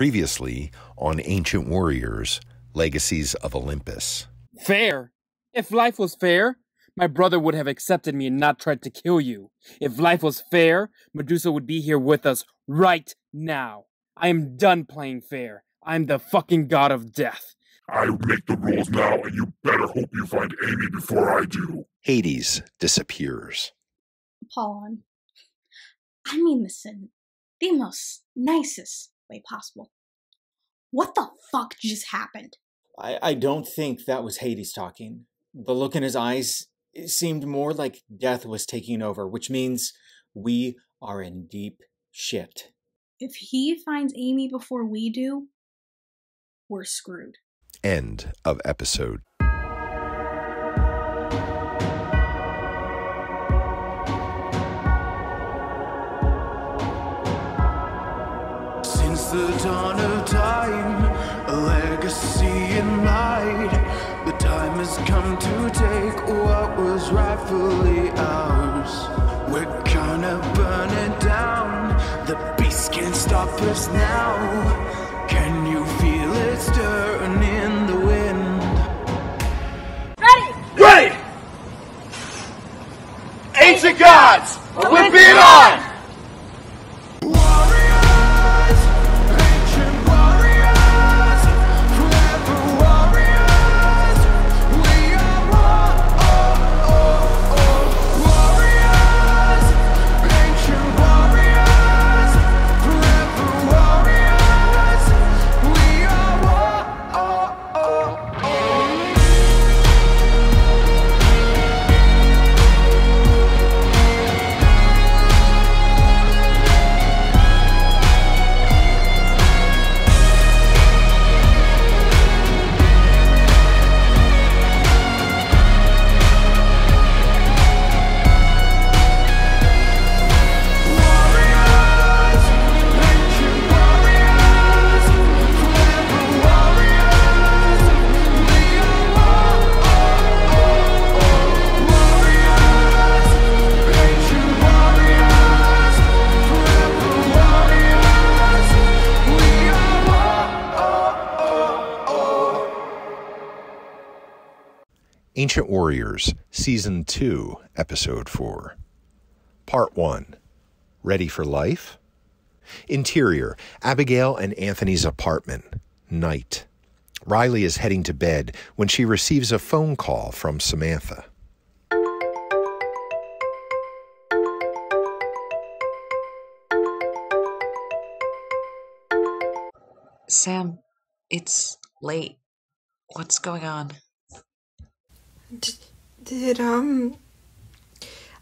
Previously on Ancient Warriors, Legacies of Olympus. Fair? If life was fair, my brother would have accepted me and not tried to kill you. If life was fair, Medusa would be here with us right now. I am done playing fair. I'm the fucking god of death. I make the rules now, and you better hope you find Amy before I do. Hades disappears. Apollon, I mean this in the most nicest way possible. What the fuck just happened? I don't think that was Hades talking. The look in his eyes, it seemed more like death was taking over, which means we are in deep shit. If he finds Amy before we do, we're screwed. End of episode. Since the dawn of time, a legacy in light, the time has come to take what was rightfully ours. We're gonna burn it down, the beast can't stop us now. Can you feel it stirring in the wind? Ready! Ancient gods, Olympian on! Ancient Warriors, Season 2, Episode 4. Part 1. Ready for life? Interior, Abigail and Anthony's apartment. Night. Riley is heading to bed when she receives a phone call from Samantha. Sam, it's late. What's going on? Did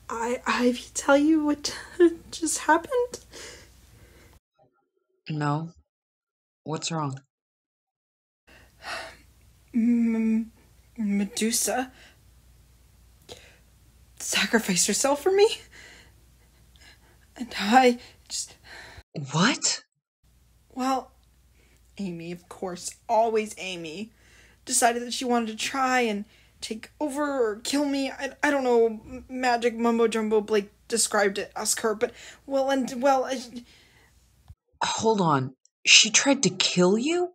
Ivy tell you what just happened? No. What's wrong? Medusa sacrificed herself for me? And I just... What? Well, Amy, of course, always Amy, decided that she wanted to try and take over or kill me. I don't know, magic mumbo-jumbo Blake described it, ask her, but, Hold on. She tried to kill you?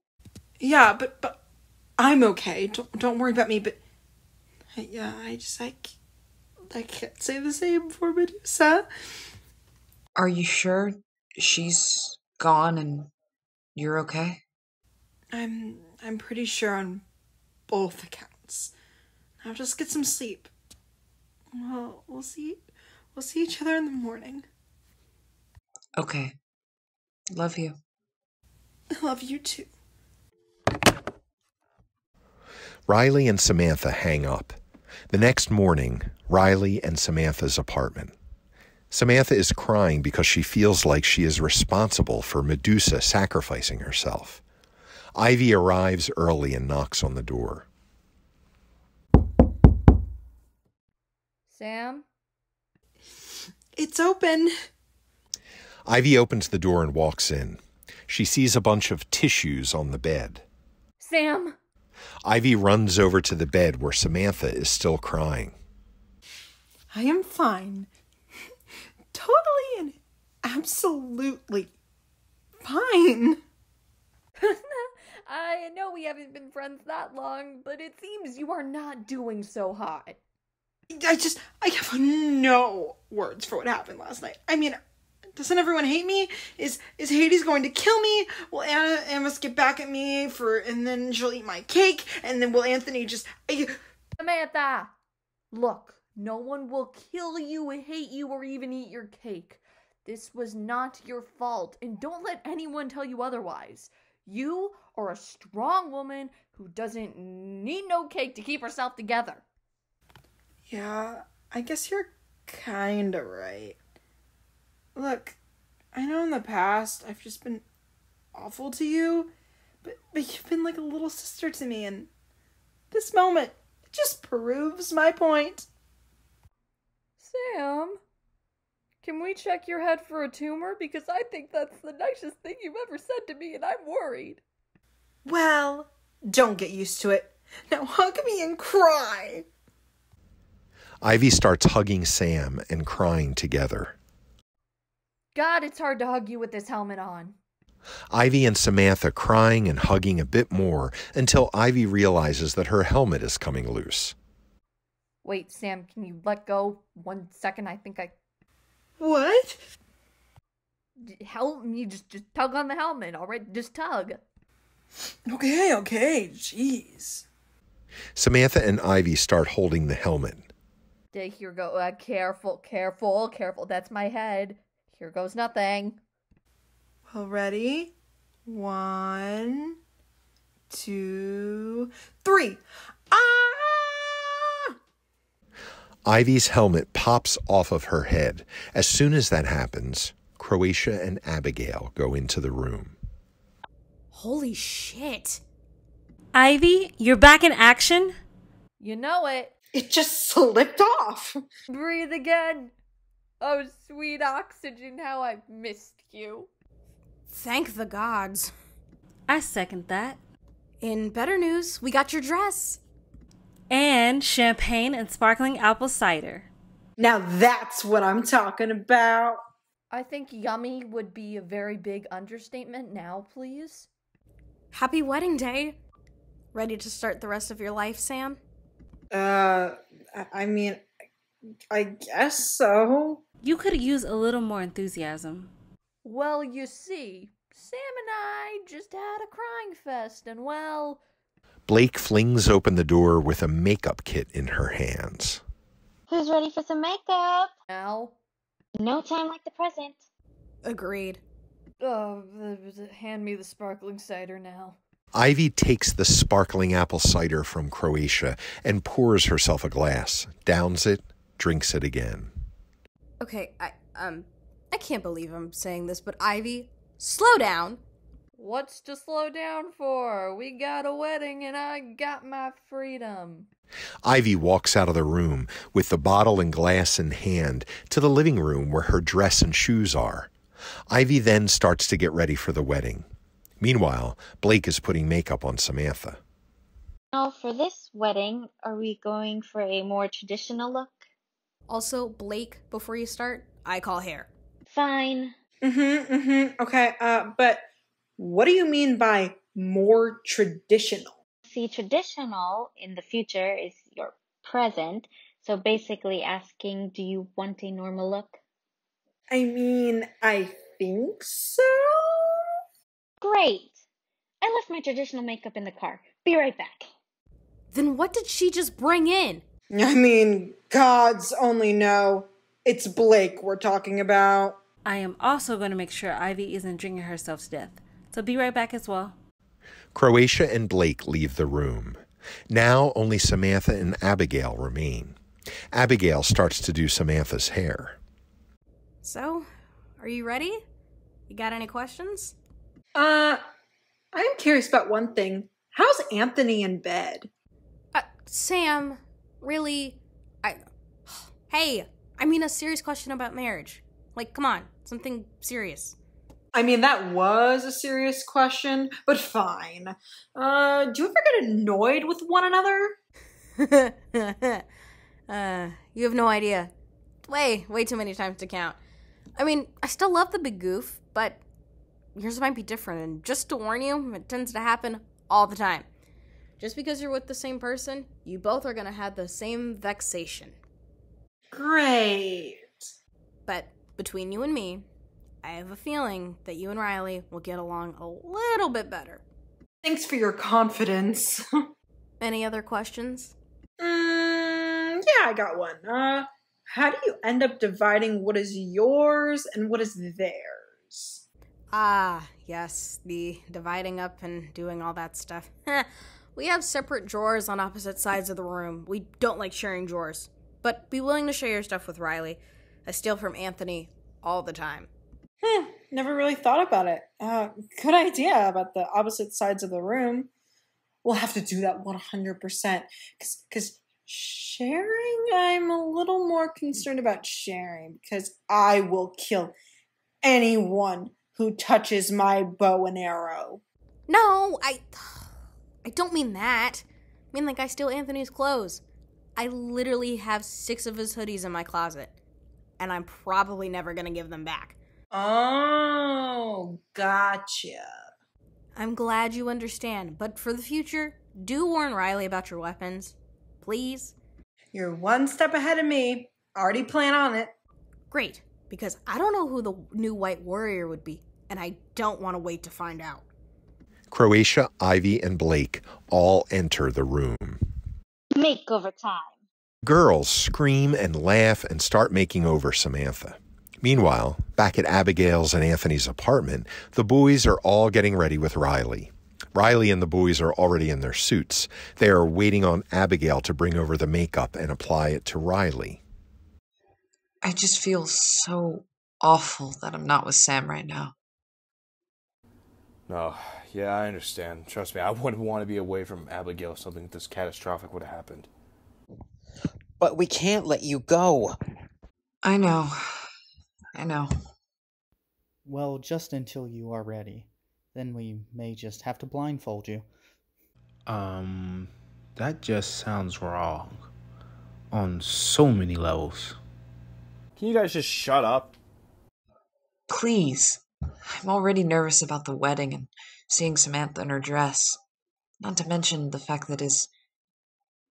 Yeah, but I'm okay. Don't worry about me, but, yeah, I can't say the same for Medusa. Are you sure she's gone and you're okay? I'm pretty sure on both accounts. Now just get some sleep. Well, we'll see each other in the morning. Okay. Love you. I love you too. Riley and Samantha hang up. The next morning, Riley and Samantha's apartment. Samantha is crying because she feels like she is responsible for Medusa sacrificing herself. Ivy arrives early and knocks on the door. Sam? It's open. Ivy opens the door and walks in. She sees a bunch of tissues on the bed. Sam? Ivy runs over to the bed where Samantha is still crying. I am fine. Totally and absolutely fine. I know we haven't been friends that long, but it seems you are not doing so hot. I have no words for what happened last night. I mean, doesn't everyone hate me? Is Hades going to kill me? Will Anna must get back at me and then she'll eat my cake, and then will Anthony just... Samantha! Look, no one will kill you, hate you, or even eat your cake. This was not your fault, and don't let anyone tell you otherwise. You are a strong woman who doesn't need no cake to keep herself together. Yeah, I guess you're kinda right. Look, I know in the past I've just been awful to you, but you've been like a little sister to me, and this moment just proves my point. Sam, can we check your head for a tumor? Because I think that's the nicest thing you've ever said to me, and I'm worried. Well, don't get used to it. Now hug me and cry. Ivy starts hugging Sam and crying together. God, it's hard to hug you with this helmet on. Ivy and Samantha crying and hugging a bit more until Ivy realizes that her helmet is coming loose. Wait, Sam, can you let go 1 second? I think I... What? Help me, just tug on the helmet, alright? Just tug. Okay, jeez. Samantha and Ivy start holding the helmet. Here go, careful, that's my head. Here goes nothing. Well, ready? 1, 2, 3. Ah! Ivy's helmet pops off of her head. As soon as that happens, Croatia and Abigail go into the room. Holy shit. Ivy, you're back in action? You know it. It just slipped off. Breathe again. Oh, sweet oxygen, how I've missed you. Thank the gods. I second that. In better news, we got your dress. And champagne and sparkling apple cider. Now that's what I'm talking about. I think yummy would be a very big understatement now, please. Happy wedding day. Ready to start the rest of your life, Sam? I mean, I guess so. You could use a little more enthusiasm. Well, you see, Sam and I just had a crying fest, and well... Blake flings open the door with a makeup kit in her hands. Who's ready for some makeup? Now? No time like the present. Agreed. Hand me the sparkling cider now. Ivy takes the sparkling apple cider from Croatia and pours herself a glass, downs it, drinks it again. Okay, I can't believe I'm saying this, but Ivy, slow down. What's to slow down for? We got a wedding and I got my freedom. Ivy walks out of the room with the bottle and glass in hand to the living room where her dress and shoes are. Ivy then starts to get ready for the wedding. Meanwhile, Blake is putting makeup on Samantha. Now, for this wedding, are we going for a more traditional look? Also, Blake, before you start, I call hair. Fine. Okay, but what do you mean by more traditional? See, traditional in the future is your present. So basically asking, do you want a normal look? I mean, I think so. Great. I left my traditional makeup in the car. Be right back. Then what did she just bring in? I mean, gods only know. It's Blake we're talking about. I am also going to make sure Ivy isn't drinking herself to death. So be right back as well. Croatia and Blake leave the room. Now only Samantha and Abigail remain. Abigail starts to do Samantha's hair. So, are you ready? You got any questions? I'm curious about one thing. How's Anthony in bed? Sam, really? Hey, I mean a serious question about marriage. Like, come on, something serious. I mean, that was a serious question, but fine. Do you ever get annoyed with one another? You have no idea. Way too many times to count. I mean, I still love the big goof, but yours might be different, and just to warn you, it tends to happen all the time. Just because you're with the same person, you both are gonna have the same vexation. Great. But between you and me, I have a feeling that you and Riley will get along a little bit better. Thanks for your confidence. Any other questions? Yeah, I got one. How do you end up dividing what is yours and what is theirs? Ah, yes, the dividing up and doing all that stuff. We have separate drawers on opposite sides of the room. We don't like sharing drawers. But be willing to share your stuff with Riley. I steal from Anthony all the time. Never really thought about it. Good idea about the opposite sides of the room. We'll have to do that 100%. Because sharing, I'm a little more concerned about sharing. Because I will kill anyone who touches my bow and arrow. No, I don't mean that. I mean, like, I steal Anthony's clothes. I literally have 6 of his hoodies in my closet. And I'm probably never gonna give them back. Oh, gotcha. I'm glad you understand, but for the future, do warn Riley about your weapons. Please? You're one step ahead of me. Already plan on it. Great, because I don't know who the new White Warrior would be, and I don't want to wait to find out. Croatia, Ivy, and Blake all enter the room. Makeover time. Girls scream and laugh and start making over Samantha. Meanwhile, back at Abigail's and Anthony's apartment, the boys are all getting ready with Riley. Riley and the boys are already in their suits. They are waiting on Abigail to bring over the makeup and apply it to Riley. I just feel so awful that I'm not with Sam right now. No, yeah, I understand. Trust me, I wouldn't want to be away from Abigail if something this catastrophic would have happened. But we can't let you go. I know. Well, just until you are ready. Then we may just have to blindfold you. That just sounds wrong. On so many levels. Can you guys just shut up? Please. I'm already nervous about the wedding and seeing Samantha in her dress. Not to mention the fact that it's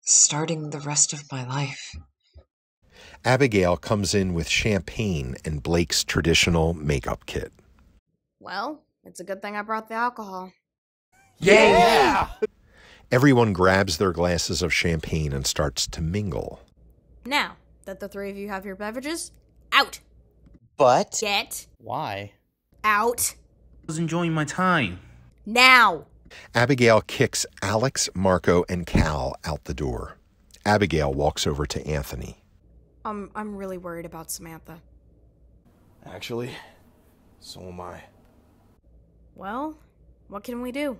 starting the rest of my life. Abigail comes in with champagne and Blake's traditional makeup kit. Well, it's a good thing I brought the alcohol. Yeah! Everyone grabs their glasses of champagne and starts to mingle. Now that the 3 of you have your beverages, out! But... Get... Why? Out. I was enjoying my time. Now! Abigail kicks Alex, Marco, and Cal out the door. Abigail walks over to Anthony. I'm really worried about Samantha. Actually, so am I. Well, what can we do?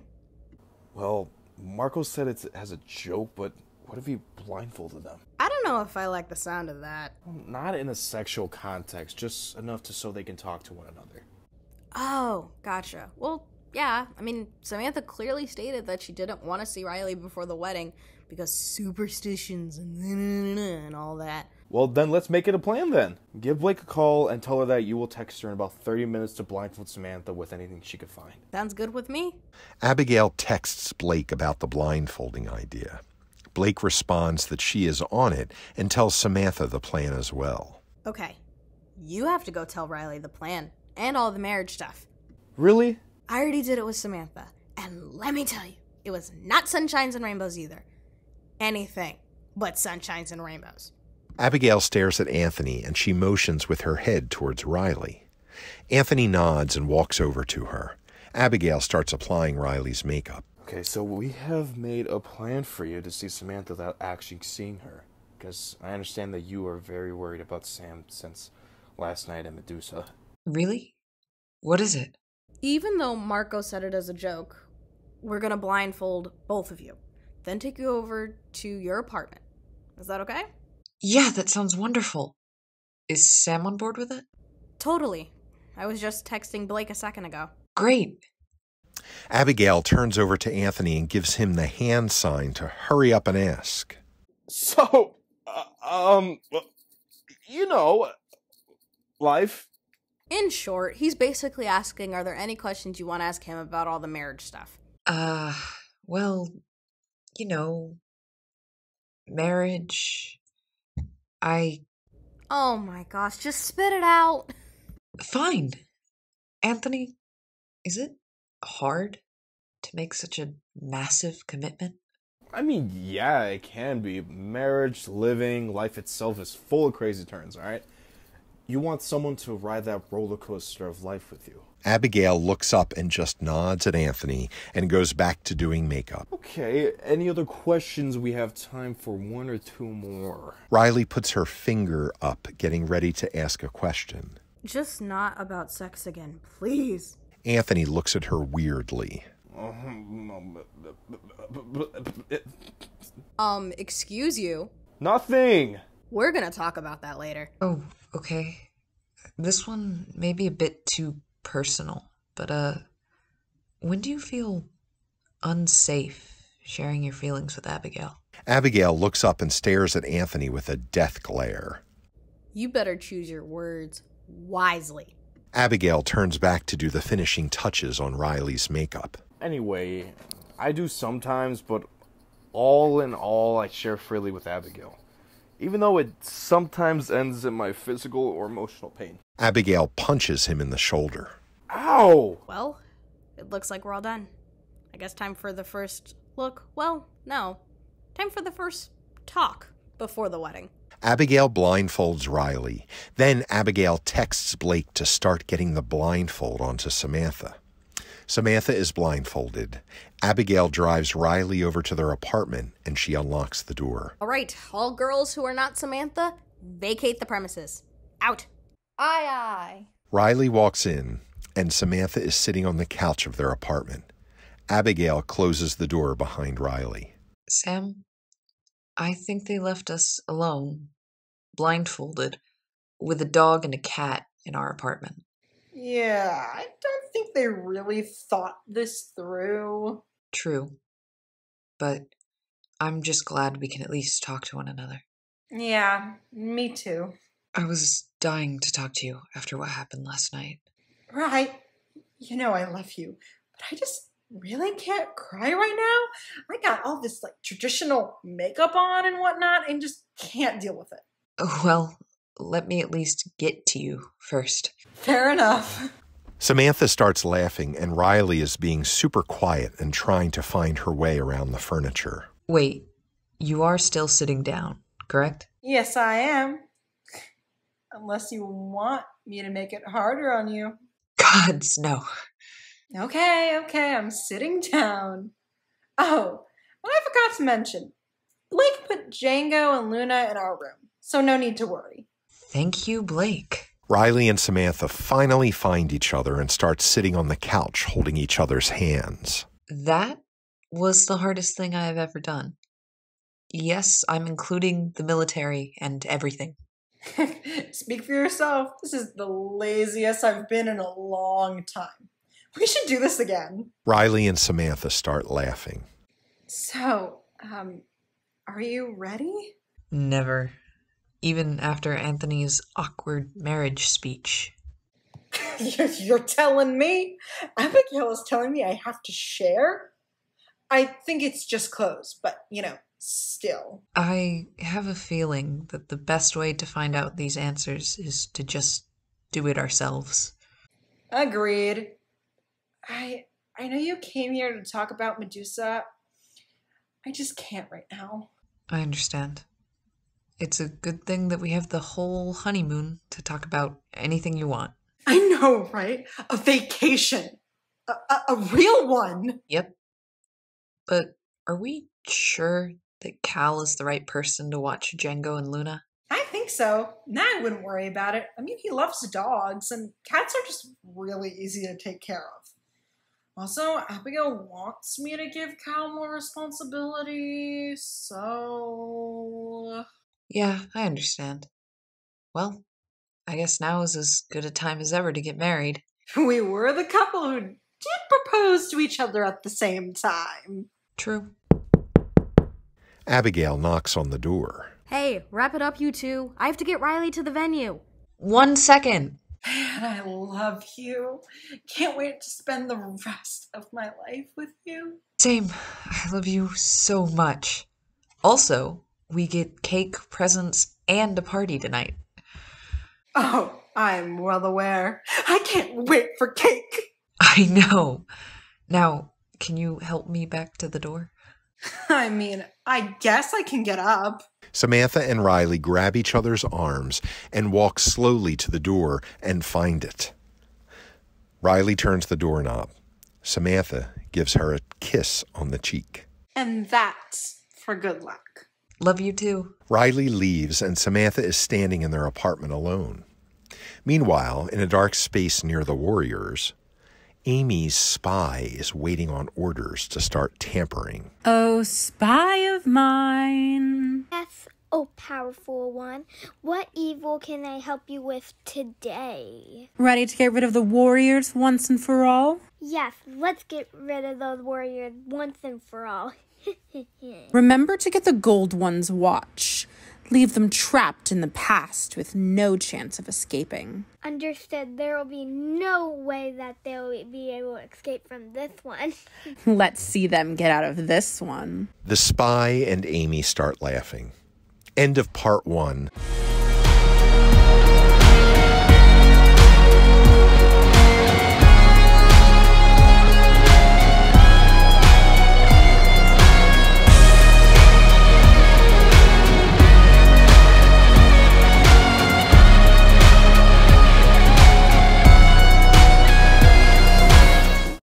Well, Marco said it's as a joke, but what if he blindfolded them? I don't know if I like the sound of that. Not in a sexual context, just enough so they can talk to one another. Oh, gotcha. Well, yeah, I mean, Samantha clearly stated that she didn't want to see Riley before the wedding because superstitions and all that. Well, then let's make it a plan then. Give Blake a call and tell her that you will text her in about 30 minutes to blindfold Samantha with anything she could find. Sounds good with me. Abigail texts Blake about the blindfolding idea. Blake responds that she is on it and tells Samantha the plan as well. Okay, you have to go tell Riley the plan and all the marriage stuff. Really? I already did it with Samantha, and let me tell you, it was not sunshines and rainbows either. Anything but sunshines and rainbows. Abigail stares at Anthony and she motions with her head towards Riley. Anthony nods and walks over to her. Abigail starts applying Riley's makeup. Okay, so we have made a plan for you to see Samantha without actually seeing her. Because I understand that you are very worried about Sam since last night at Medusa. Really? What is it? Even though Marco said it as a joke, we're gonna blindfold both of you. Then take you over to your apartment. Is that okay? Yeah, that sounds wonderful. Is Sam on board with it? Totally. I was just texting Blake a second ago. Great. Abigail turns over to Anthony and gives him the hand sign to hurry up and ask. So, life. In short, he's basically asking, are there any questions you want to ask him about all the marriage stuff? Well, marriage. Oh my gosh, just spit it out. Fine. Anthony, is it hard to make such a massive commitment? I mean, yeah, it can be. Marriage, living, life itself is full of crazy turns, alright? You want someone to ride that roller coaster of life with you. Abigail looks up and just nods at Anthony and goes back to doing makeup. Okay, any other questions? We have time for one or two more. Riley puts her finger up, getting ready to ask a question. Just not about sex again, please. Anthony looks at her weirdly. Excuse you? Nothing! We're gonna talk about that later. Oh, okay. This one may be a bit too personal, but, when do you feel unsafe sharing your feelings with Abigail? Abigail looks up and stares at Anthony with a death glare. You better choose your words wisely. Abigail turns back to do the finishing touches on Riley's makeup. Anyway, I do sometimes, but all in all, I share freely with Abigail. Even though it sometimes ends in my physical or emotional pain. Abigail punches him in the shoulder. Ow! Well, it looks like we're all done. I guess time for the first look. Well, no. Time for the first talk before the wedding. Abigail blindfolds Riley. Then Abigail texts Blake to start getting the blindfold onto Samantha. Samantha is blindfolded. Abigail drives Riley over to their apartment, and she unlocks the door. All right, all girls who are not Samantha, vacate the premises. Out. Aye, aye. Riley walks in, and Samantha is sitting on the couch of their apartment. Abigail closes the door behind Riley. Sam, I think they left us alone, blindfolded, with a dog and a cat in our apartment. Yeah, I don't think they really thought this through. True. But I'm just glad we can at least talk to one another. Yeah, me too. I was dying to talk to you after what happened last night. Right. You know I love you, but I just really can't cry right now. I got all this traditional makeup on and whatnot and just can't deal with it. Well, let me at least get to you first. Fair enough. Samantha starts laughing, and Riley is being super quiet and trying to find her way around the furniture. Wait, you are still sitting down, correct? Yes, I am. Unless you want me to make it harder on you. Gods, no. Okay, I'm sitting down. Oh, and I forgot to mention, Blake put Django and Luna in our room, so no need to worry. Thank you, Blake. Riley and Samantha finally find each other and start sitting on the couch holding each other's hands. That was the hardest thing I have ever done. Yes, I'm including the military and everything. Speak for yourself. This is the laziest I've been in a long time. We should do this again. Riley and Samantha start laughing. So, are you ready? Never. Even after Anthony's awkward marriage speech. You're telling me? Abigail is telling me I have to share? I think it's just clothes, but, still. I have a feeling that the best way to find out these answers is to just do it ourselves. Agreed. I know you came here to talk about Medusa. I just can't right now. I understand. It's a good thing that we have the whole honeymoon to talk about anything you want. I know, right? A vacation. A real one. Yep. But are we sure that Cal is the right person to watch Django and Luna? I think so. Nah, I wouldn't worry about it. I mean, he loves dogs, and cats are just really easy to take care of. Also, Abigail wants me to give Cal more responsibility, so... Yeah, I understand. Well, I guess now is as good a time as ever to get married. We were the couple who did propose to each other at the same time. True. Abigail knocks on the door. Hey, wrap it up, you two. I have to get Riley to the venue. 1 second. Man, I love you. Can't wait to spend the rest of my life with you. Same. I love you so much. Also, we get cake, presents, and a party tonight. Oh, I'm well aware. I can't wait for cake. I know. Now, can you help me back to the door? I mean, I guess I can get up. Samantha and Riley grab each other's arms and walk slowly to the door and find it. Riley turns the doorknob. Samantha gives her a kiss on the cheek. And that's for good luck. Love you too. Riley leaves and Samantha is standing in their apartment alone. Meanwhile, in a dark space near the warriors, Amy's spy is waiting on orders to start tampering. Oh, spy of mine. Yes, oh powerful one. What evil can I help you with today? Ready to get rid of the warriors once and for all? Yes, let's get rid of those warriors once and for all. Remember to get the gold one's watch. Leave them trapped in the past with no chance of escaping. Understood. There will be no way that they'll be able to escape from this one. Let's see them get out of this one. The spy and Amy start laughing. End of part 1.